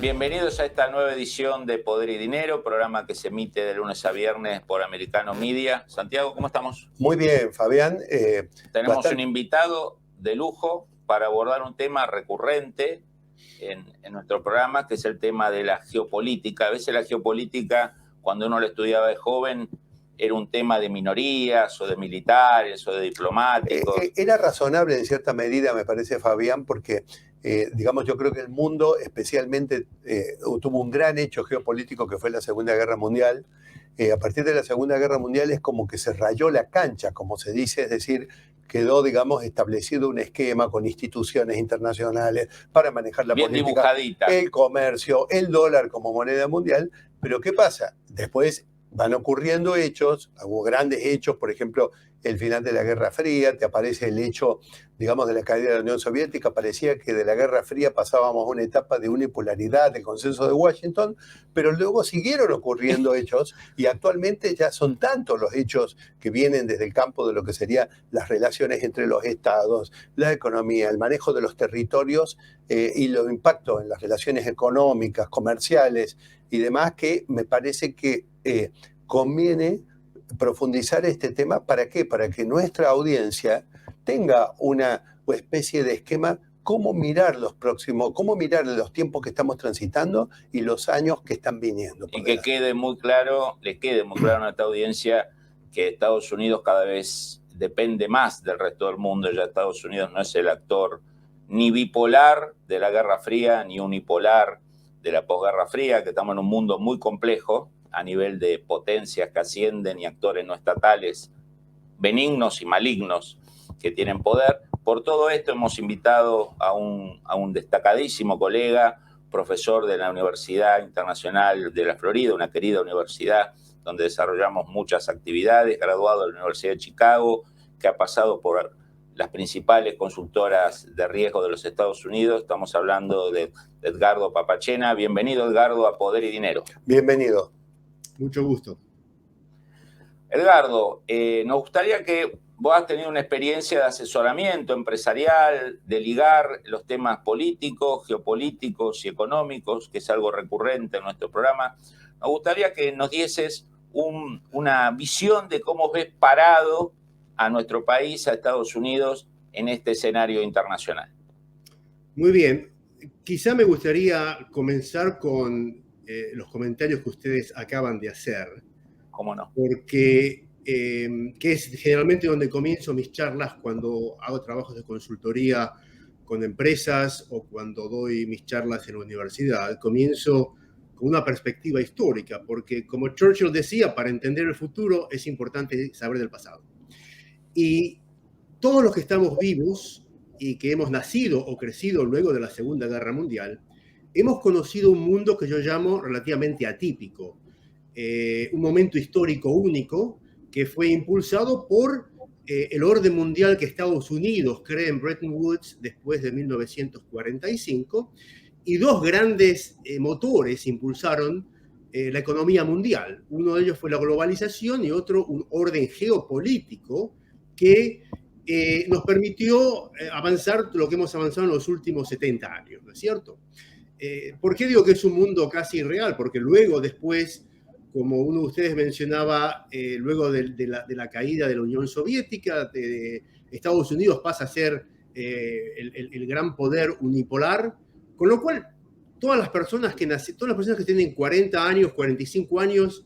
Bienvenidos a esta nueva edición de Poder y Dinero, programa que se emite de lunes a viernes por Americano Media. Santiago, ¿cómo estamos? Muy bien, Fabián. Tenemos un invitado de lujo para abordar un tema recurrente en nuestro programa, que es el tema de la geopolítica. A veces la geopolítica, cuando uno lo estudiaba de joven, era un tema de minorías o de militares o de diplomáticos. Era razonable en cierta medida, me parece, Fabián, porque, digamos, yo creo que el mundo especialmente tuvo un gran hecho geopolítico que fue la Segunda Guerra Mundial. A partir de la Segunda Guerra Mundial es como que se rayó la cancha, como se dice, es decir, quedó, digamos, establecido un esquema con instituciones internacionales para manejar la Bien política, dibujadita. el comercio, el dólar como moneda mundial. Pero ¿qué pasa? Después van ocurriendo hechos, hubo grandes hechos, por ejemplo, el final de la Guerra Fría, te aparece el hecho, digamos, de la caída de la Unión Soviética. Parecía que de la Guerra Fría pasábamos a una etapa de unipolaridad, de consenso de Washington, pero luego siguieron ocurriendo hechos y actualmente ya son tantos los hechos que vienen desde el campo de lo que serían las relaciones entre los estados, la economía, el manejo de los territorios y los impactos en las relaciones económicas, comerciales y demás, que me parece que conviene profundizar este tema. ¿Para qué? Para que nuestra audiencia tenga una especie de esquema cómo mirar los próximos, cómo mirar los tiempos que estamos transitando y los años que están viniendo. Y que quede muy claro, le quede muy claro a nuestra audiencia que Estados Unidos cada vez depende más del resto del mundo. Ya Estados Unidos no es el actor ni bipolar de la Guerra Fría, ni unipolar de la posguerra fría, que estamos en un mundo muy complejo a nivel de potencias que ascienden y actores no estatales, benignos y malignos, que tienen poder. Por todo esto hemos invitado a un destacadísimo colega, profesor de la Universidad Internacional de la Florida, una querida universidad donde desarrollamos muchas actividades, graduado de la Universidad de Chicago, que ha pasado por las principales consultoras de riesgo de los Estados Unidos. Estamos hablando de Edgardo Papachena. Bienvenido, Edgardo, a Poder y Dinero. Bienvenido. Mucho gusto. Edgardo, nos gustaría que vos has tenido una experiencia de asesoramiento empresarial, de ligar los temas políticos, geopolíticos y económicos, que es algo recurrente en nuestro programa. Nos gustaría que nos dieses una visión de cómo ves parado a nuestro país, a Estados Unidos, en este escenario internacional. Muy bien. Quizá me gustaría comenzar con los comentarios que ustedes acaban de hacer. ¿Cómo no? Porque que es generalmente donde comienzo mis charlas cuando hago trabajos de consultoría con empresas o cuando doy mis charlas en la universidad. Comienzo con una perspectiva histórica, porque como Churchill decía, para entender el futuro es importante saber del pasado. Y todos los que estamos vivos y que hemos nacido o crecido luego de la Segunda Guerra Mundial, hemos conocido un mundo que yo llamo relativamente atípico. Un momento histórico único que fue impulsado por el orden mundial que Estados Unidos crea en Bretton Woods después de 1945, y dos grandes motores impulsaron la economía mundial. Uno de ellos fue la globalización y otro un orden geopolítico que nos permitió avanzar lo que hemos avanzado en los últimos 70 años, ¿no es cierto? ¿Por qué digo que es un mundo casi irreal? Porque luego, después, como uno de ustedes mencionaba, luego de la caída de la Unión Soviética, Estados Unidos pasa a ser el gran poder unipolar, con lo cual todas las personas que tienen 40 años, 45 años,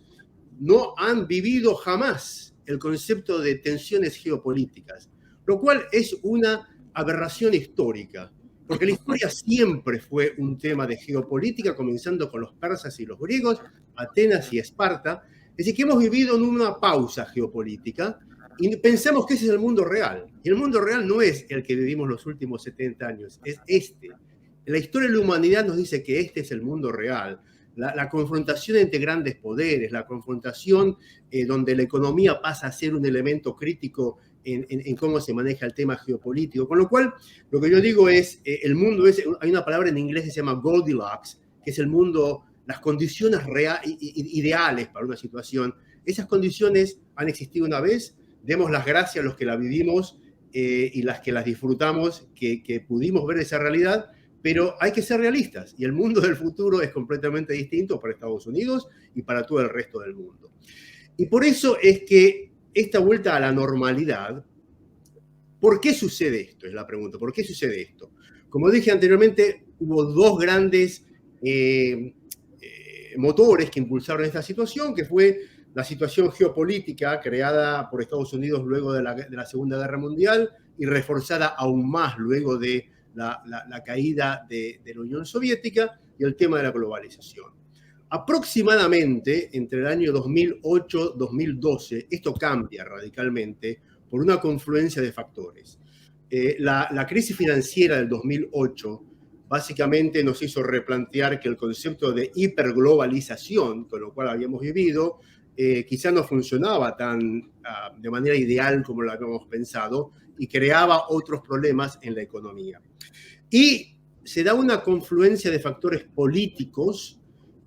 no han vivido jamás el concepto de tensiones geopolíticas, lo cual es una aberración histórica, porque la historia siempre fue un tema de geopolítica, comenzando con los persas y los griegos, Atenas y Esparta. Es decir, que hemos vivido en una pausa geopolítica y pensamos que ese es el mundo real. Y el mundo real no es el que vivimos los últimos 70 años, es este. La historia de la humanidad nos dice que este es el mundo real. La confrontación entre grandes poderes, la confrontación donde la economía pasa a ser un elemento crítico en cómo se maneja el tema geopolítico. Con lo cual, lo que yo digo es, el mundo es, hay una palabra en inglés que se llama Goldilocks, que es el mundo, las condiciones ideales para una situación. Esas condiciones han existido una vez, demos las gracias a los que la vivimos y las que las disfrutamos, que pudimos ver esa realidad, pero hay que ser realistas y el mundo del futuro es completamente distinto para Estados Unidos y para todo el resto del mundo. Y por eso es que esta vuelta a la normalidad, ¿por qué sucede esto? Es la pregunta, ¿por qué sucede esto? Como dije anteriormente, hubo dos grandes motores que impulsaron esta situación, que fue la situación geopolítica creada por Estados Unidos luego de la Segunda Guerra Mundial y reforzada aún más luego de la caída de la Unión Soviética, y el tema de la globalización. Aproximadamente entre el año 2008-2012, esto cambia radicalmente por una confluencia de factores. La crisis financiera del 2008 básicamente nos hizo replantear que el concepto de hiperglobalización, con lo cual habíamos vivido, quizá no funcionaba de manera ideal como lo habíamos pensado y creaba otros problemas en la economía. Y se da una confluencia de factores políticos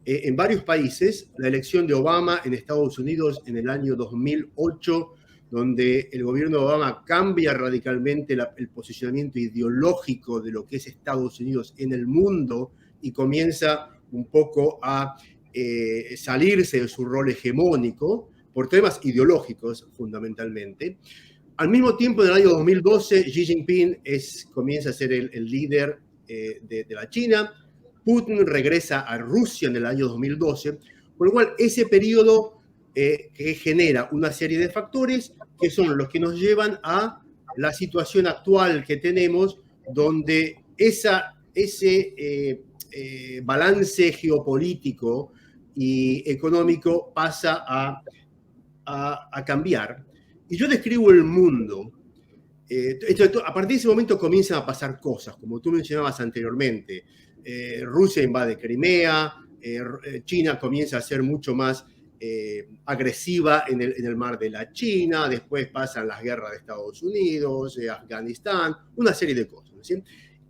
en varios países. La elección de Obama en Estados Unidos en el año 2008, donde el gobierno de Obama cambia radicalmente el posicionamiento ideológico de lo que es Estados Unidos en el mundo y comienza un poco a salirse de su rol hegemónico por temas ideológicos fundamentalmente. Al mismo tiempo, en el año 2012, Xi Jinping comienza a ser el líder de la China. Putin regresa a Rusia en el año 2012, por lo cual ese periodo que genera una serie de factores que son los que nos llevan a la situación actual que tenemos, donde ese balance geopolítico y económico pasa a cambiar. Y yo describo el mundo. A partir de ese momento comienzan a pasar cosas, como tú mencionabas anteriormente. Rusia invade Crimea, China comienza a ser mucho más agresiva en el mar de la China, después pasan las guerras de Estados Unidos, Afganistán, una serie de cosas, ¿sí?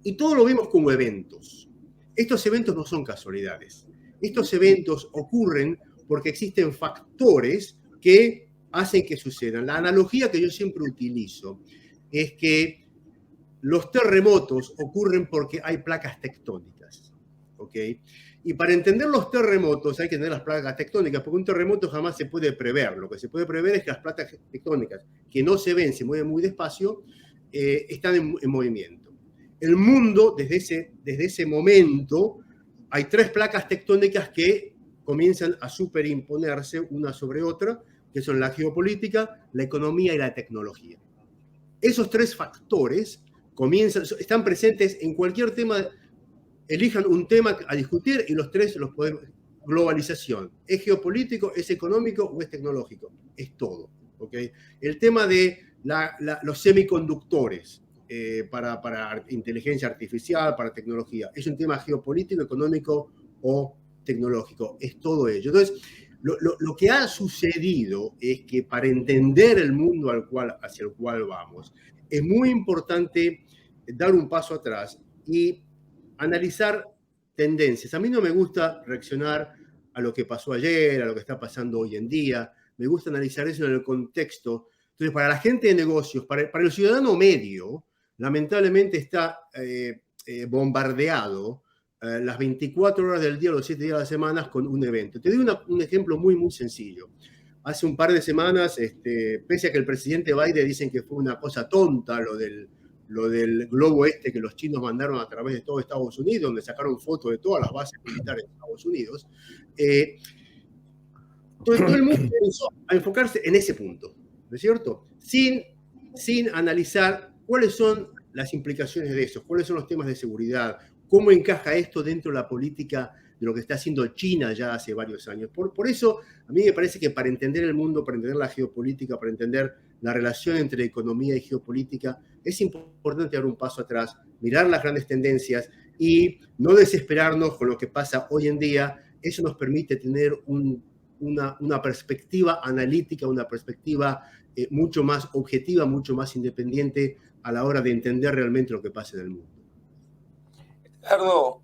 Y todo lo vemos como eventos. Estos eventos no son casualidades. Estos eventos ocurren porque existen factores que hacen que sucedan. La analogía que yo siempre utilizo es que los terremotos ocurren porque hay placas tectónicas, ¿ok? Y para entender los terremotos hay que entender las placas tectónicas, porque un terremoto jamás se puede prever. Lo que se puede prever es que las placas tectónicas, que no se ven, se mueven muy despacio, están en movimiento. El mundo, desde ese momento, hay tres placas tectónicas que comienzan a superimponerse una sobre otra, que son la geopolítica, la economía y la tecnología. Esos tres factores están presentes en cualquier tema. Elijan un tema a discutir y los tres los podemos. Globalización, ¿es geopolítico, es económico o es tecnológico? Es todo, ¿ok? El tema de los semiconductores para inteligencia artificial, para tecnología, ¿es un tema geopolítico, económico o tecnológico? Es todo ello. Entonces, lo que ha sucedido es que para entender el mundo hacia el cual vamos, es muy importante dar un paso atrás y analizar tendencias. A mí no me gusta reaccionar a lo que pasó ayer, a lo que está pasando hoy en día. Me gusta analizar eso en el contexto. Entonces, para la gente de negocios, para el ciudadano medio, lamentablemente está bombardeado las 24 horas del día, los 7 días de la semana con un evento. Te doy un ejemplo muy, muy sencillo. Hace un par de semanas, pese a que el presidente Biden dicen que fue una cosa tonta lo del globo que los chinos mandaron a través de todo Estados Unidos, donde sacaron fotos de todas las bases militares de Estados Unidos, todo el mundo comenzó a enfocarse en ese punto, ¿no es cierto? Sin analizar cuáles son las implicaciones de eso, cuáles son los temas de seguridad, cómo encaja esto dentro de la política de lo que está haciendo China ya hace varios años. Por eso, a mí me parece que para entender el mundo, para entender la geopolítica, para entender la relación entre economía y geopolítica, es importante dar un paso atrás, mirar las grandes tendencias y no desesperarnos con lo que pasa hoy en día. Eso nos permite tener una perspectiva analítica, una perspectiva mucho más objetiva, mucho más independiente a la hora de entender realmente lo que pasa en el mundo. Ricardo,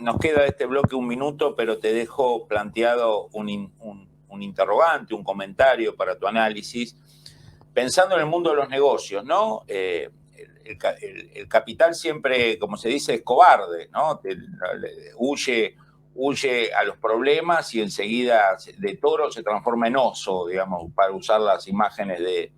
nos queda de este bloque un minuto, pero te dejo planteado un interrogante, un comentario para tu análisis. Pensando en el mundo de los negocios, ¿no? el capital siempre, como se dice, es cobarde, ¿no? Huye a los problemas y enseguida de toro se transforma en oso, digamos, para usar las imágenes de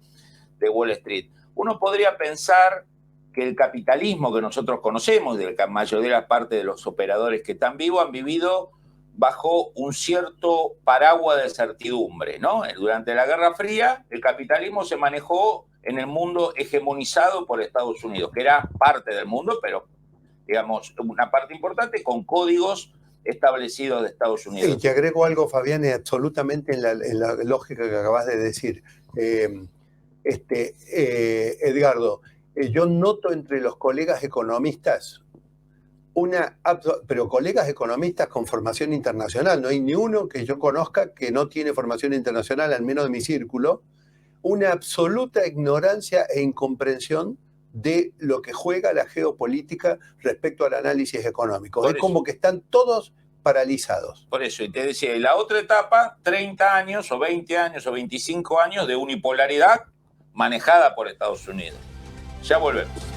Wall Street. Uno podría pensar que el capitalismo que nosotros conocemos, de la mayoría de la parte de los operadores que están vivos, han vivido bajo un cierto paraguas de certidumbre, ¿no? Durante la Guerra Fría, el capitalismo se manejó en el mundo hegemonizado por Estados Unidos, que era parte del mundo, pero, digamos, una parte importante con códigos establecidos de Estados Unidos. Y te agrego algo, Fabián, absolutamente en la lógica que acabas de decir. Edgardo, yo noto entre los colegas economistas pero colegas economistas con formación internacional, no hay ni uno que yo conozca que no tiene formación internacional, al menos de mi círculo, una absoluta ignorancia e incomprensión de lo que juega la geopolítica respecto al análisis económico. Es como que están todos paralizados. Por eso, y te decía, y la otra etapa, 30 años o 20 años o 25 años de unipolaridad manejada por Estados Unidos. Ya volvemos.